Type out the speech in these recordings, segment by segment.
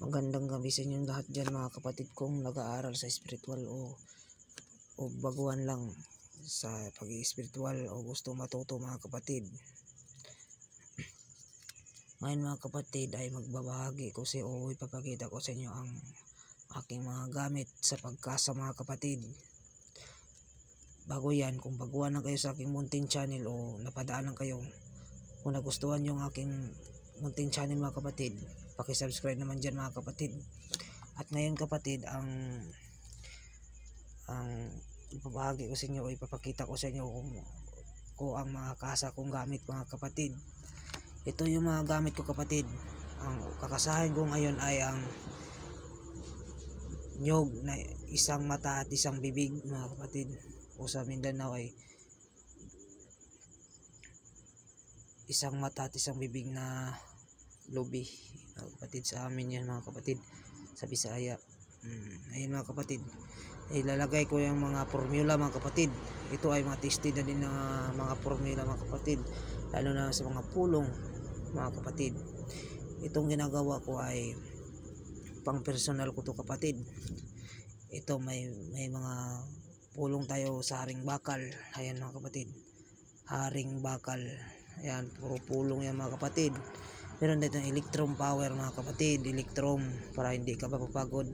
Magandang gabi sa inyong lahat dyan mga kapatid kong nag-aaral sa spiritual o baguhan lang sa pag-i-spiritual o gusto matuto mga kapatid. Ngayon mga kapatid ay magbabahagi ko ipapakita ko sa inyo ang aking mga gamit sa pagkasa mga kapatid. Bago yan, kung baguhan na kayo sa aking munting channel o napadaanan kayo, kung nagustuhan yung aking munting channel mga kapatid, paki-subscribe naman dyan mga kapatid. At ngayon kapatid, ang ipapahagi ko sa inyo o ipapakita ko sa inyo kung ang mga kasa kong gamit mga kapatid. Ito yung mga gamit ko kapatid. Ang kakasahin ko ngayon ay ang nyog na isang mata at isang bibig mga kapatid. O sa Mindanao ay isang mata at isang bibig na lubi mga kapatid. Sa amin yan mga kapatid, sa Bisaya. Ayun mga kapatid, ilalagay ko yung mga formula mga kapatid. Ito ay mga tested na din ng mga formula mga kapatid, lalo na sa mga pulong mga kapatid. Itong ginagawa ko ay pang personal ko to kapatid. Ito may mga pulong tayo sa haring bakal. Ayan mga kapatid, haring bakal. Ayan, puro pulong yan mga kapatid. Meron dito ng electrum power mga kapatid, electrum, para hindi ka mapapagod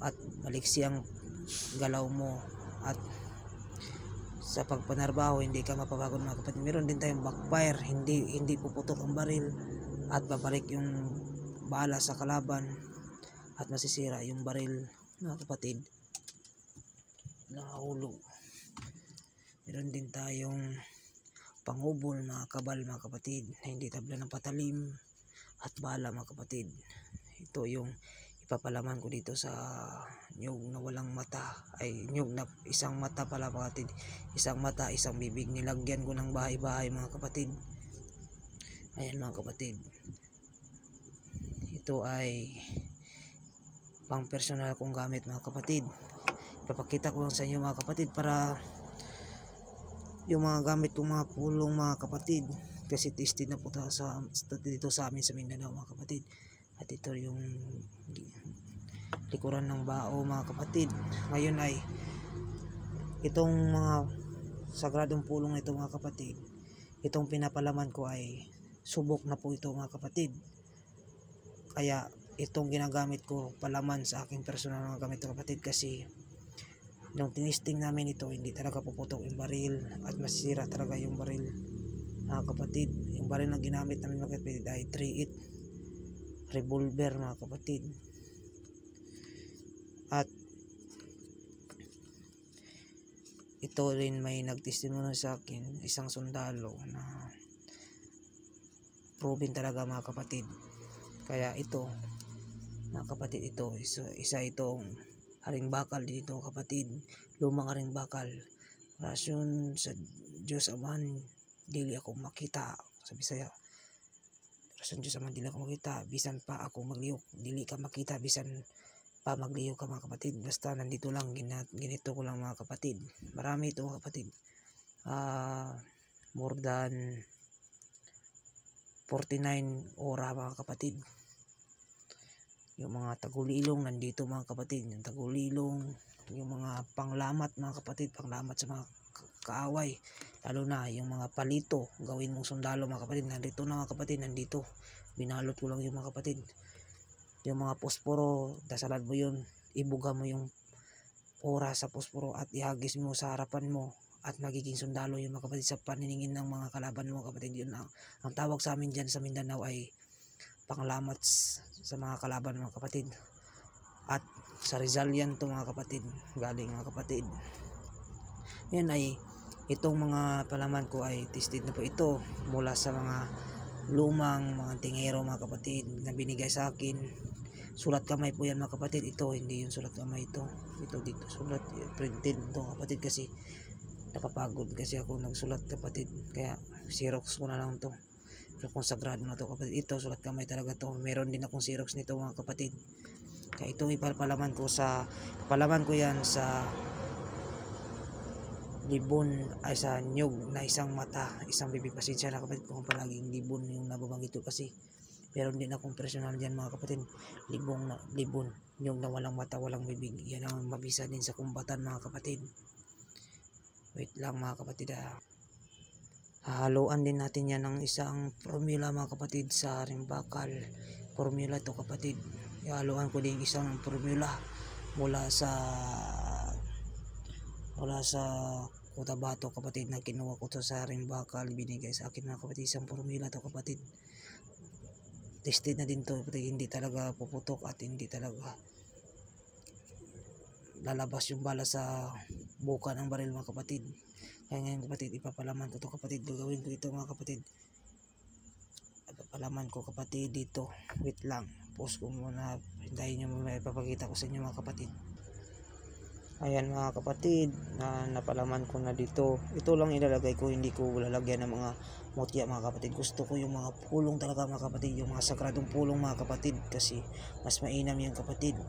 at maliksi ang galaw mo, at sa pagpanarbaho hindi ka mapapagod mga kapatid. Meron din tayong backfire, hindi puputok ang baril at babalik yung bala sa kalaban at masisira yung baril mga kapatid, nakahulog. Meron din tayong pangubol mga kabal mga kapatid, na hindi tabla ng patalim at bala mga kapatid. Ito yung ipapalaman ko dito sa nyug na walang mata, ay nyug na isang mata pala mga kapatid, isang mata isang bibig. Nilagyan ko ng bahay-bahay mga kapatid. Ayan mga kapatid, ito ay pang personal kong gamit mga kapatid. Ipapakita ko lang sa inyo mga kapatid para yung mga gamit kong mga pulong mga kapatid, kasi tested na po dito sa amin sa Mindanao mga kapatid. At ito yung likuran ng bao mga kapatid. Ngayon ay itong mga sagradong pulong ito mga kapatid, itong pinapalaman ko ay subok na po ito mga kapatid. Kaya itong ginagamit ko palaman sa aking personal mga gamit mga kapatid, kasi nung tinisting namin ito, hindi talaga puputok yung baril at masisira talaga yung baril mga kapatid. Yung baril na ginamit namin mga kapatid ay 3-8 revolver mga kapatid. At ito rin may nagtestimonyo sa akin, isang sundalo na proven talaga mga kapatid. Kaya ito mga kapatid, ito isa itong haring bakal dito kapatid, lumang haring bakal. Rasyon sa Diyos Aman, dili ako makita sa Bisaya. Rasyon Diyos Aman, dili ako makita, bisan pa ako magliyok, dili ka makita, bisan pa magliyok ka mga kapatid. Basta nandito lang, ginito ko lang mga kapatid. Marami ito mga kapatid, more than 49 ora mga kapatid. Yung mga tagulilong nandito mga kapatid, yung tagulilong, yung mga panglamat mga kapatid, panglamat sa mga kaaway, lalo na yung mga palito gawin mong sundalo mga kapatid, nandito na mga kapatid, nandito. Binalot ko lang yung mga kapatid. Yung mga posporo, dasalan mo yun, ibuga mo yung ora sa posporo at ihagis mo sa harapan mo, at magiging sundalo yung mga kapatid sa paniningin ng mga kalaban mo mga kapatid. Yun ang tawag sa amin dyan sa Mindanao ay panglamat sa mga kalaban mga kapatid. At sa Rizal yan to mga kapatid, galing mga kapatid. Yan ay itong mga palaman ko ay tested na po ito mula sa mga lumang mga tingero mga kapatid na binigay sa akin. Sulat kamay po yan mga kapatid. Ito hindi yung sulat kamay, ito dito sulat printed ito kapatid, kasi napapagod kasi ako nagsulat kapatid, kaya xerox ko na lang to. Pero kung sagrado na to kapatid, ito sulat kamay talaga to. Meron din akong xerox nito mga kapatid. Kaya itong ipapalaman ko yan sa libon ay sa nyug na isang mata isang bibig. Pasensya na kapatid kung palaging libon yung nababanggit ko, kasi Meron din akong personal dyan mga kapatid, libon, nyug na walang mata walang bibig. Yan ang mabisa din sa kumbatan mga kapatid. Wait lang mga kapatid hahaluan din natin yan ng isang formula mga kapatid sa rimbakal. Formula to kapatid. Hahaluan ko din isang formula mula sa Cotabato kapatid na kinuha ko to sa rimbakal. Binigay sa akin mga kapatid isang formula to kapatid. Tested na din to kapatid. Hindi talaga puputok at hindi talaga lalabas yung bala sa buka ng baril mga kapatid. Kaya ngayon kapatid, ipapalaman ko to kapatid. Gagawin ko ito mga kapatid. Ipapalaman ko kapatid dito. Wait lang. Pause ko muna. Hintayin nyo muna. Ipapakita ko sa inyo mga kapatid. Ayan mga kapatid. Napalaman ko na dito. Ito lang ilalagay ko. Hindi ko lalagyan ng mga mutya mga kapatid. Gusto ko yung mga pulong talaga mga kapatid. Yung mga sagradong pulong mga kapatid. Kasi mas mainam yan kapatid.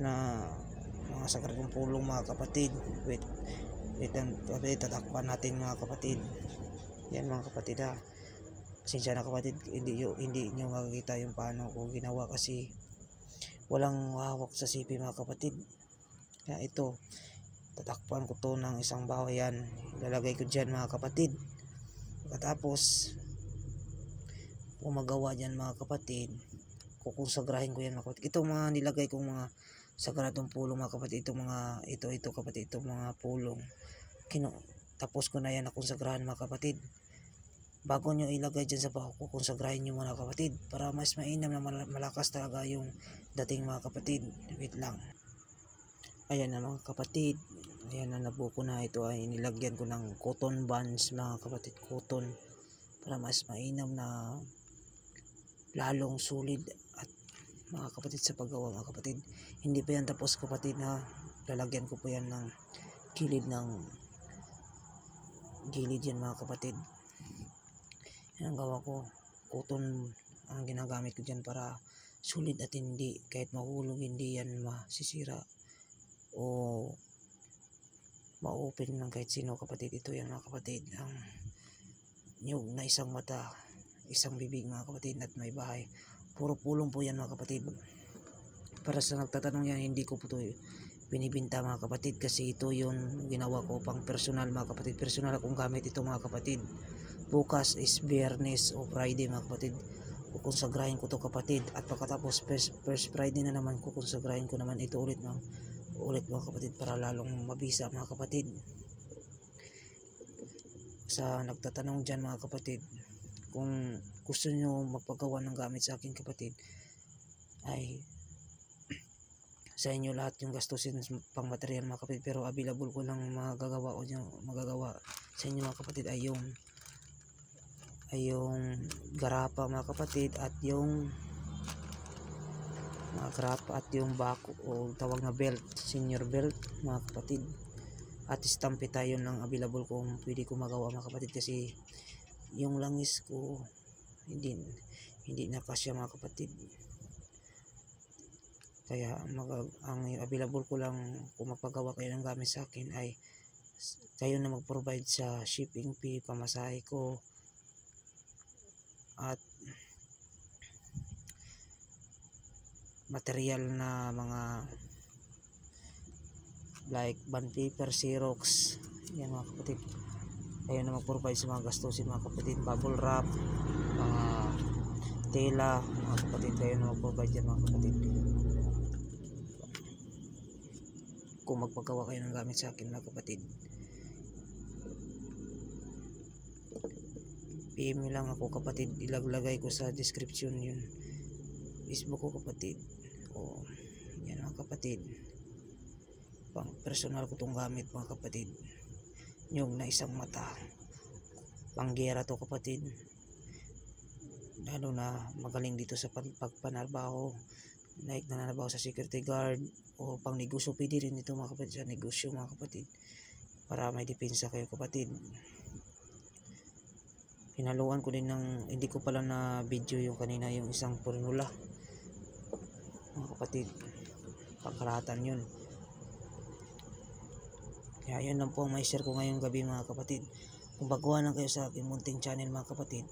Na mga sagradong pulong mga kapatid. Wait lang kapatid, tatakpan natin mga kapatid. Yan mga kapatid pasensya na kapatid, hindi nyo makikita yung paano ko ginawa kasi walang hawak sa sipi mga kapatid. Kaya ito, tatakpan ko to ng isang bahayan, ilalagay ko dyan mga kapatid. Pagkatapos magawa dyan mga kapatid, kukonsagrahin ko yan mga kapatid. Ito mga nilagay kong mga sagradong pulong mga kapatid, ito kapatid, ito mga pulong tapos ko na yan nakonsagrahan mga kapatid. Bago nyo ilagay dyan sa baho, kukonsagrahin nyo mga kapatid para mas mainam na malakas talaga yung dating mga kapatid. Wait lang. Ayan na mga kapatid, ayan na nabuko na. Ito ay nilagyan ko ng cotton bands mga kapatid, cotton, para mas mainam na lalong sulit at mga kapatid sa paggawa mga kapatid. Hindi pa yan tapos kapatid lalagyan ko po yan ng gilid yan mga kapatid. Yan ang gawa ko, cotton ang ginagamit ko dyan para sulit at hindi kahit mahulog hindi yan masisira o ma-open ng kahit sino kapatid. Ito yan mga kapatid, ang nyug na isang mata isang bibig mga kapatid at may bahay. Puro pulong po yan mga kapatid. Para sa nagtatanong yan, hindi ko po ito binibinta mga kapatid kasi ito yung ginawa ko pang personal mga kapatid. Personal akong gamit ito mga kapatid. Bukas is Biyernes o Friday mga kapatid, kukonsagrahin ko to kapatid. At pagkatapos first Friday na naman, kukonsagrahin ko naman ito ulit mga kapatid para lalong mabisa mga kapatid. Sa nagtatanong dyan mga kapatid, kung gusto nyo magpagawa ng gamit sa akin kapatid, ay sa inyo lahat yung gastusin pang material mga kapatid, pero available ko lang magagawa sa inyo mga kapatid ay yung garapa mga kapatid at yung mga garapa at yung bako o tawag na belt, senior belt mga kapatid, at stampi tayo ng available kung pwede ko magawa mga kapatid kasi yung langis ko hindi na kasya mga kapatid. Kaya ang available ko lang kung magpagawa kayo ng gamit sa akin ay kayo na mag-provide sa shipping fee, pamasahe ko at material na mga like bond paper, Xerox, yan mga kapatid. Kayo na mag-provide sa mga gastusin mga kapatid, bubble wrap, mga tela mga kapatid, kayo na mag-provide yan mga kapatid. Kung magpagawa kayo ng gamit sa akin mga kapatid, PM nyo lang ako kapatid, ilaglagay ko sa description yun Facebook ko kapatid. O yan mga kapatid, pang personal ko tong gamit mga kapatid, nyug na isang mata, panggera to kapatid, lalo na magaling dito sa pagpanarbaho, like nananabaho sa security guard o pang negosyo. Pwede rin ito mga kapatid sa negosyo mga kapatid para may depensa kayo kapatid. Pinaluan ko din ng, hindi ko pala na video yung kanina, yung isang formula mga kapatid, pangkalahatan yun. Kaya yun lang po ang may share ko ngayong gabi mga kapatid. Kung baguhan lang kayo sa aking munting channel mga kapatid,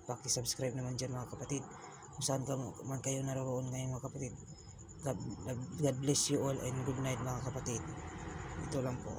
paki-subscribe naman dyan mga kapatid. Kung saan ka man kayo naroon ngayon mga kapatid. God bless you all and good night mga kapatid. Ito lang po.